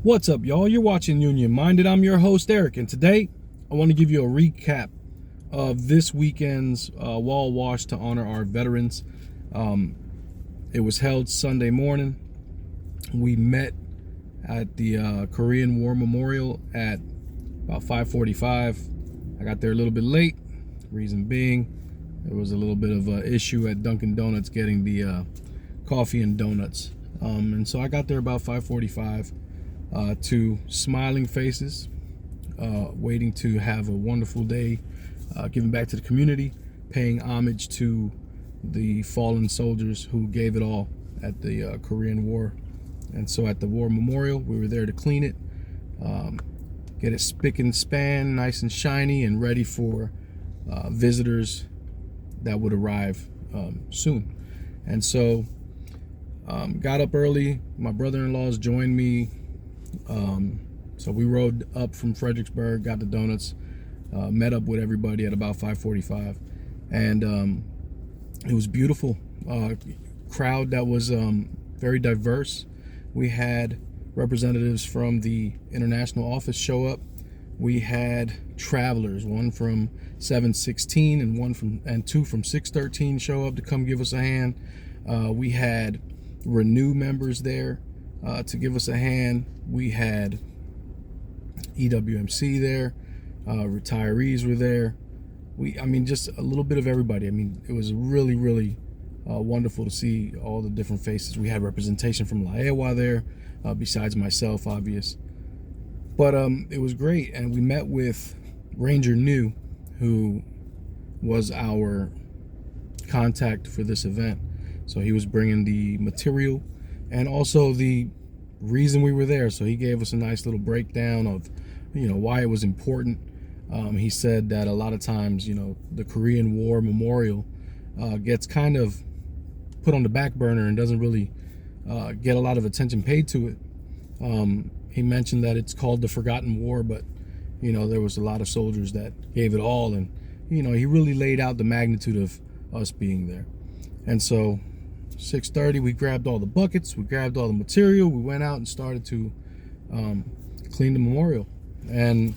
What's up, y'all? You're watching Union Minded. I'm your host, Eric, and today I want to give you a recap of this weekend's wall wash to honor our veterans. It was held Sunday morning. We met at the Korean War Memorial at about 5:45. I got there a little bit late. Reason being, there was a little bit of an issue at Dunkin' Donuts getting the coffee and donuts. And so I got there about 5:45. To smiling faces, waiting to have a wonderful day, giving back to the community, paying homage to the fallen soldiers who gave it all at the Korean War. And so at the War Memorial, we were there to clean it, get it spick and span, nice and shiny, and ready for visitors that would arrive soon. And so got up early. My brother-in-laws joined me. So we rode up from Fredericksburg, got the donuts, met up with everybody at about 5:45, and it was beautiful. Crowd that was very diverse. We had representatives from the international office show up. We had travelers, one from 716 and two from 613 show up to come give us a hand. We had Renew members there to give us a hand. We had EWMC there, retirees were there. Just a little bit of everybody. It was really wonderful to see all the different faces. We had representation from Laewa there, besides myself, obvious. But it was great, and we met with Ranger New, who was our contact for this event. So he was bringing the material and also the reason we were there. So he gave us a nice little breakdown of, why it was important. He said that a lot of times, the Korean War Memorial gets kind of put on the back burner and doesn't really get a lot of attention paid to it. He mentioned that it's called the Forgotten War, but, there was a lot of soldiers that gave it all. And, he really laid out the magnitude of us being there. And so 6:30, we grabbed all the buckets, we grabbed all the material, we went out and started to clean the memorial. And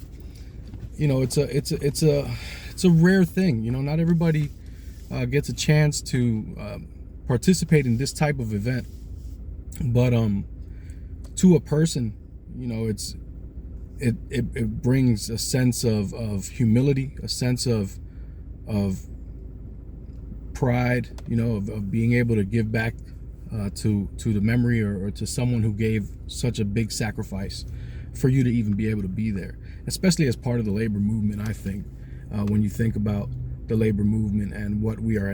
it's a rare thing. Not everybody gets a chance to participate in this type of event, but to a person, it brings a sense of humility, a sense of pride, of being able to give back to the memory or to someone who gave such a big sacrifice for you to even be able to be there, especially as part of the labor movement. I think when you think about the labor movement and what we are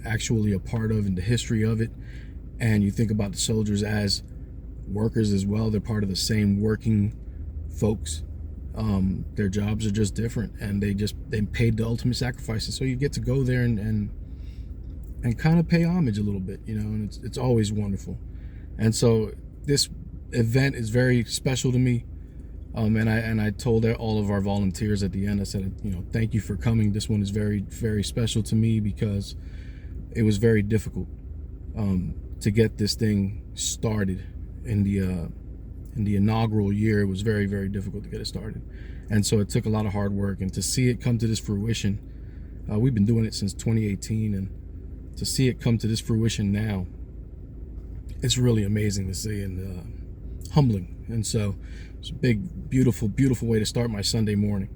actually a part of and the history of it, and you think about the soldiers as workers as well, they're part of the same working folks. Their jobs are just different, and they paid the ultimate sacrifices. So you get to go there and kind of pay homage a little bit, and it's always wonderful. And so this event is very special to me. And I told all of our volunteers at the end, I said, thank you for coming. This one is very, very special to me because it was very difficult to get this thing started in the inaugural year. It was very, very difficult to get it started. And so it took a lot of hard work, and to see it come to this fruition, we've been doing it since 2018, and to see it come to this fruition now, it's really amazing to see and humbling. And so it's a big, beautiful way to start my Sunday morning.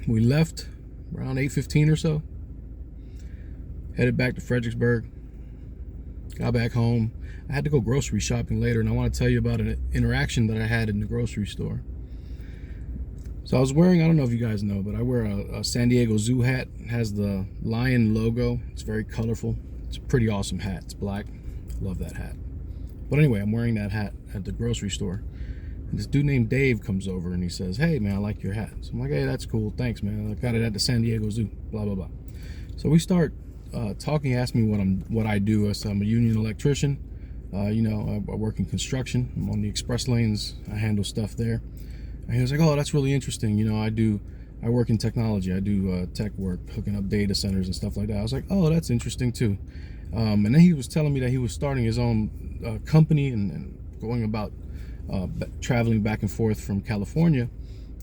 We left around 8:15 or so, headed back to Fredericksburg, got back home. I had to go grocery shopping later, and I want to tell you about an interaction that I had in the grocery store. So I was wearing, I don't know if you guys know, but I wear a San Diego Zoo hat. It has the lion logo. It's very colorful. It's a pretty awesome hat. It's black. Love that hat. But anyway, I'm wearing that hat at the grocery store. And this dude named Dave comes over and he says, "Hey man, I like your hat." So I'm like, "Hey, that's cool. Thanks, man. I got it at the San Diego Zoo." Blah, blah, blah. So we start talking. He asked me what I do. I said, I'm a union electrician. I work in construction. I'm on the express lanes. I handle stuff there. And he was like, "Oh, that's really interesting. I work in technology. I do tech work, hooking up data centers and stuff like that." I was like, "Oh, that's interesting too." And then he was telling me that he was starting his own company and going about traveling back and forth from California,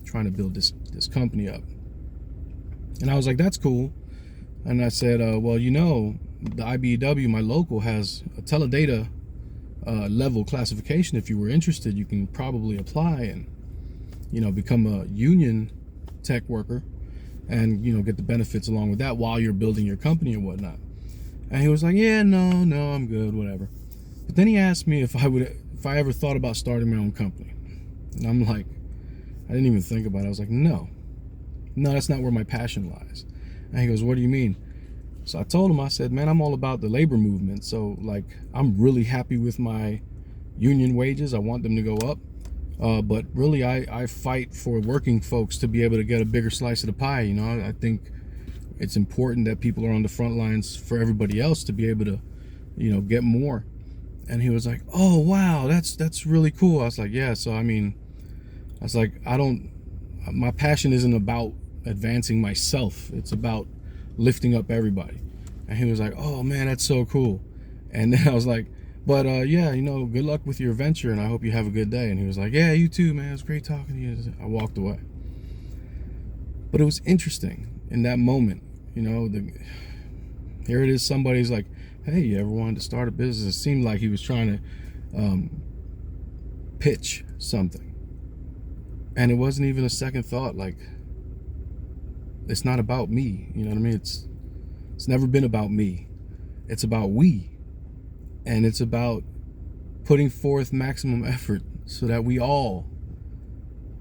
trying to build this company up. And I was like, that's cool. And I said, well, you know, the IBEW, my local, has a teledata level classification. If you were interested, you can probably apply and, you know, become a union tech worker and, you know, get the benefits along with that while you're building your company and whatnot. And he was like, yeah, no, I'm good, whatever. But then he asked me if I ever thought about starting my own company. And I'm like, I didn't even think about it. I was like, no, that's not where my passion lies. And he goes, what do you mean? So I told him, I said, man, I'm all about the labor movement. So like, I'm really happy with my union wages. I want them to go up. But really, I fight for working folks to be able to get a bigger slice of the pie. You know, I think it's important that people are on the front lines for everybody else to be able to, you know, get more. And he was like, oh, wow, that's really cool. I was like, yeah. So, I mean, I was like, my passion isn't about advancing myself. It's about lifting up everybody. And he was like, oh man, that's so cool. And then I was like, but yeah, you know, good luck with your venture and I hope you have a good day. And he was like, yeah, you too, man. It was great talking to you. I walked away. But it was interesting in that moment, you know, here it is, somebody's like, hey, you ever wanted to start a business? It seemed like he was trying to pitch something. And it wasn't even a second thought. Like, it's not about me. You know what I mean? It's never been about me. It's about we. And it's about putting forth maximum effort so that we all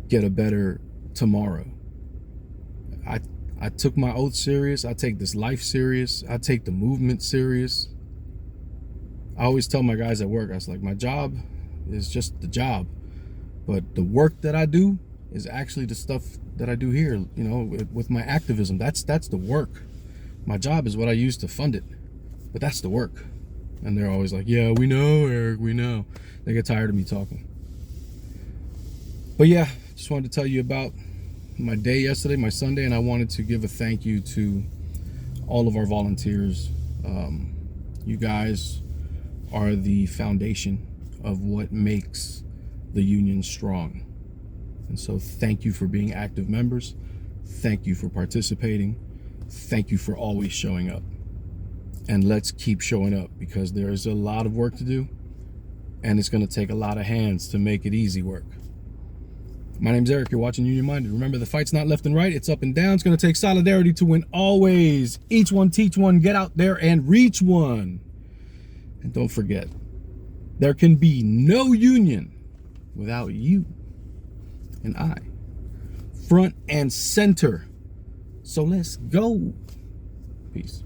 get a better tomorrow. I took my oath serious. I take this life serious. I take the movement serious. I always tell my guys at work, I was like, my job is just the job. But the work that I do is actually the stuff that I do here, you know, with my activism. That's the work. My job is what I use to fund it. But that's the work. And they're always like, yeah, we know, Eric, we know. They get tired of me talking. But yeah, just wanted to tell you about my day yesterday, my Sunday, and I wanted to give a thank you to all of our volunteers. You guys are the foundation of what makes the union strong. And so thank you for being active members. Thank you for participating. Thank you for always showing up. And let's keep showing up because there's a lot of work to do and it's going to take a lot of hands to make it easy work. My name's Eric. You're watching Union Minded. Remember, the fight's not left and right. It's up and down. It's going to take solidarity to win always. Each one, teach one, get out there and reach one. And don't forget, there can be no union without you and I. Front and center. So let's go. Peace.